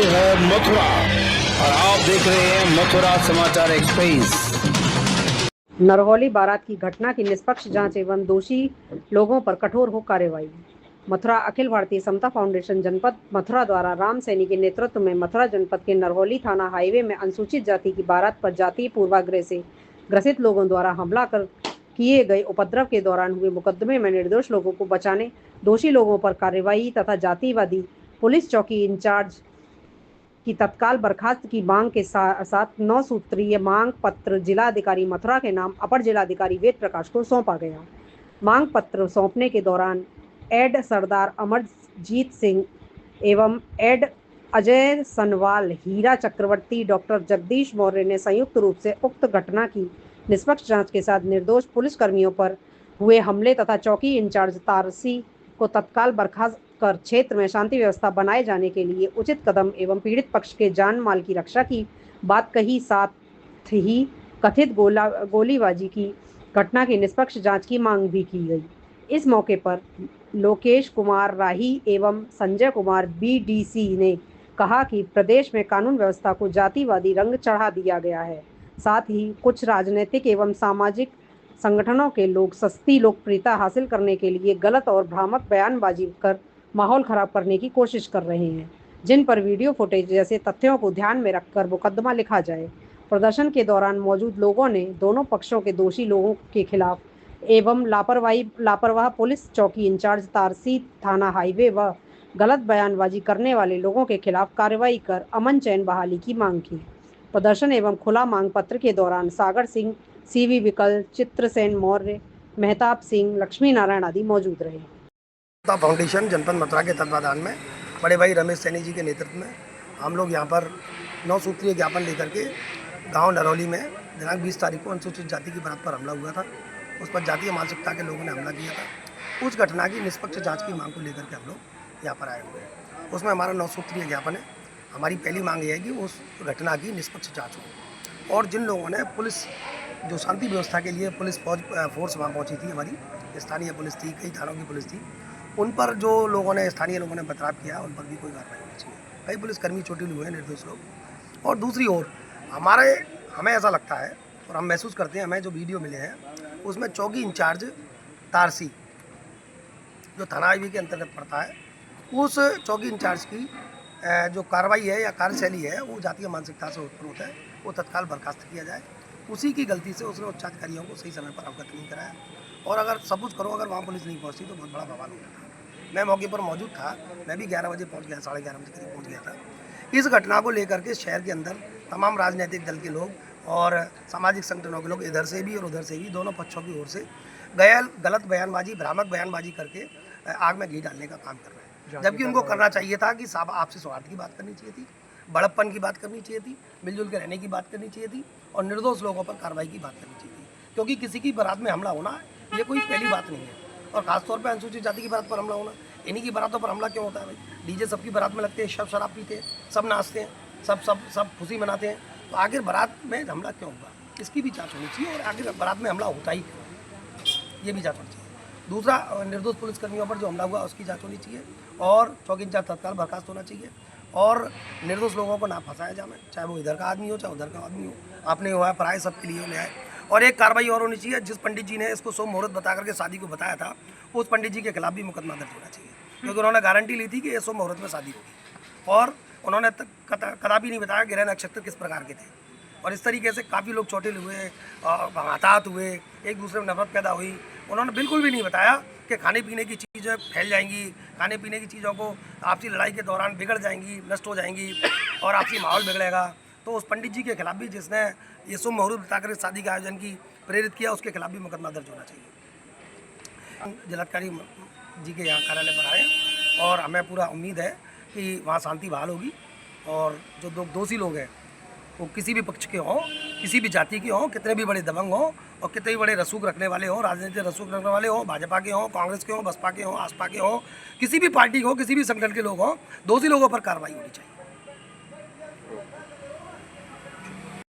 ये है मथुरा और आप देख रहे हैं मथुरा समाचार एक्सप्रेस। नरहौली बारात की घटना की निष्पक्ष जांच एवं दोषी लोगों पर कठोर हो कार्रवाई। मथुरा अखिल भारतीय समता फाउंडेशन जनपद मथुरा द्वारा राम सैनी के नेतृत्व में मथुरा जनपद के नरहौली थाना हाईवे में अनुसूचित जाति की बारात पर जातीय पूर्वाग्रह से ग्रसित लोगों द्वारा हमला कर किए गए उपद्रव के दौरान हुए मुकदमे में निर्दोष लोगों को बचाने, दोषी लोगों पर कार्रवाई तथा जातिवादी पुलिस चौकी इंचार्ज की तत्काल बर्खास्त की मांग के साथ 9 सूत्रीय मांग पत्र जिलाधिकारी मथुरा के नाम अपर जिलाधिकारी वेद प्रकाश को सौंपा गया। मांग पत्र सौंपने के दौरान एड सरदार अमरजीत सिंह एवं एड अजय सनवाल, हीरा चक्रवर्ती, डॉक्टर जगदीश मौर्य ने संयुक्त रूप से उक्त घटना की निष्पक्ष जांच के साथ निर्दोष पुलिसकर्मियों पर हुए हमले तथा चौकी इंचार्ज तारसी को तत्काल बर्खास्त कर क्षेत्र में शांति व्यवस्था बनाए जाने के लिए उचित कदम एवं पीड़ित पक्ष के जान माल की रक्षा की बात कही। साथ ही कथित गोलीबाजी की घटना की निष्पक्ष जांच की मांग भी की गई। इस मौके पर लोकेश कुमार राही एवं संजय कुमार बीडीसी ने कहा कि प्रदेश में कानून व्यवस्था को जातिवादी रंग चढ़ा दिया गया है। साथ ही कुछ राजनीतिक एवं सामाजिक संगठनों के लोग सस्ती लोकप्रियता हासिल करने के लिए गलत और भ्रामक बयानबाजी कर माहौल खराब करने की कोशिश कर रहे हैं, जिन पर वीडियो फुटेज जैसे तथ्यों को ध्यान में रखकर मुकदमा लिखा जाए। प्रदर्शन के दौरान मौजूद लोगों ने दोनों पक्षों के दोषी लोगों के खिलाफ एवं लापरवाह पुलिस चौकी इंचार्ज तारसी थाना हाईवे व गलत बयानबाजी करने वाले लोगों के खिलाफ कार्रवाई कर अमन चैन बहाली की मांग की। प्रदर्शन एवं खुला मांग पत्र के दौरान सागर सिंह, सीवी विकल, चित्रसेन मौर्य, मेहताब सिंह, लक्ष्मी नारायण आदि मौजूद रहे। फाउंडेशन जनपद मथुरा के तत्वाधान में बड़े भाई रमेश सैनी जी के नेतृत्व में हम लोग यहाँ पर 9 सूत्रीय ज्ञापन लेकर के गांव नरौली में दिनांक 20 तारीख को अनुसूचित जाति की बारात पर हमला हुआ था। उस पर जातीय मानसिकता के लोगों ने हमला किया था। उस घटना की निष्पक्ष जांच की मांग को लेकर के हम लोग यहाँ पर आए हुए हैं। उसमें हमारा 9 सूत्रीय ज्ञापन है। हमारी पहली मांग ये है कि उस घटना की निष्पक्ष जाँच हो और जिन लोगों ने पुलिस जो शांति व्यवस्था के लिए पुलिस फोर्स वहाँ पहुँची थी, हमारी स्थानीय पुलिस थी, कई थानों की पुलिस थी, उन पर जो लोगों ने स्थानीय लोगों ने बर्ताव किया उन पर भी कोई कार्रवाई होनी चाहिए। कई पुलिसकर्मी चोटिल हुए हैं, निर्दोष लोग। और दूसरी ओर हमें ऐसा लगता है और हम महसूस करते हैं, हमें जो वीडियो मिले हैं उसमें चौकी इंचार्ज तारसी जो थाना हाईवे के अंतर्गत पड़ता है, उस चौकी इंचार्ज की जो कार्रवाई है या कार्यशैली है वो जातीय मानसिकता से उत्पन्न होता है, वो तत्काल बर्खास्त किया जाए। उसी की गलती से उसने उच्चाधिकारियों को सही समय पर अवगत नहीं कराया और अगर सब कुछ करो, अगर वहाँ पुलिस नहीं पहुँचती तो बहुत बड़ा बवाल हो जाता। मैं मौके पर मौजूद था, मैं भी 11 बजे पहुँच गया, 11:30 बजे करीब पहुँच गया था। इस घटना को लेकर के शहर के अंदर तमाम राजनीतिक दल के लोग और सामाजिक संगठनों के लोग इधर से भी और उधर से भी दोनों पक्षों की ओर से गलत बयानबाजी, भ्रामक बयानबाजी करके आग में घी डालने का काम कर रहे हैं। जबकि उनको करना चाहिए था कि साहब आपसे सौहार्द की बात करनी चाहिए थी, बड़प्पन की बात करनी चाहिए थी, मिलजुल के रहने की बात करनी चाहिए थी और निर्दोष लोगों पर कार्रवाई की बात करनी चाहिए थी। क्योंकि किसी की बारात में हमला होना ये कोई पहली बात नहीं है और खासतौर पर अनुसूचित जाति की बारात पर हमला होना, इन्हीं की बारातों पर हमला क्यों होता है भाई? डीजे सबकी बारात में लगते हैं, सब शराब पीते हैं, सब नाचते हैं, सब खुशी मनाते हैं, तो आखिर बारात में हमला क्यों हुआ, इसकी भी जांच होनी चाहिए और आखिर बारात में हमला होता ही क्यों, ये भी जांच होनी चाहिए। दूसरा, निर्दोष पुलिसकर्मियों पर जो हमला हुआ उसकी जाँच होनी चाहिए और चौकी इंचार्ज तत्काल बर्खास्त होना चाहिए और निर्दोष लोगों को ना फंसाया जाए, चाहे वो इधर का आदमी हो चाहे उधर का आदमी हो, आपने हुआ है पराये सबके लिए न्याय। और एक कार्रवाई और होनी चाहिए, जिस पंडित जी ने इसको शुभ मुहूर्त बता करके शादी को बताया था उस पंडित जी के खिलाफ भी मुकदमा दर्ज होना चाहिए, क्योंकि उन्होंने गारंटी ली थी कि ये शुभ मुहूर्त में शादी होगी और उन्होंने कदापि नहीं बताया ग्रह नक्षत्र किस प्रकार के थे। और इस तरीके से काफ़ी लोग चोटिल हुए, हताहत हुए, एक दूसरे में नफरत पैदा हुई। उन्होंने बिल्कुल भी नहीं बताया कि खाने पीने की चीज़ें फैल जाएंगी, खाने पीने की चीज़ों को आपसी लड़ाई के दौरान बिगड़ जाएंगी, नष्ट हो जाएंगी और आपसी माहौल बिगड़ेगा। तो उस पंडित जी के खिलाफ भी, जिसने ये शुभ मुहूर्त बताकर शादी के आयोजन की प्रेरित किया, उसके खिलाफ भी मुकदमा दर्ज होना चाहिए। जिलाधिकारी जी के यहाँ कार्यालय पर आए और हमें पूरा उम्मीद है कि वहाँ शांति बहाल होगी और जो दोषी लोग हैं वो किसी भी पक्ष के हों, किसी भी जाति के हों, कितने भी बड़े दबंग हों और कितने भी बड़े रसूख रखने वाले हों, राजनीतिक रसूख रखने वाले हों, भाजपा के हों, कांग्रेस के हों, बसपा के हों, आसपा के हों, किसी भी पार्टी के हों, किसी भी संगठन के लोग हों, दोषी लोगों पर कार्रवाई होनी चाहिए।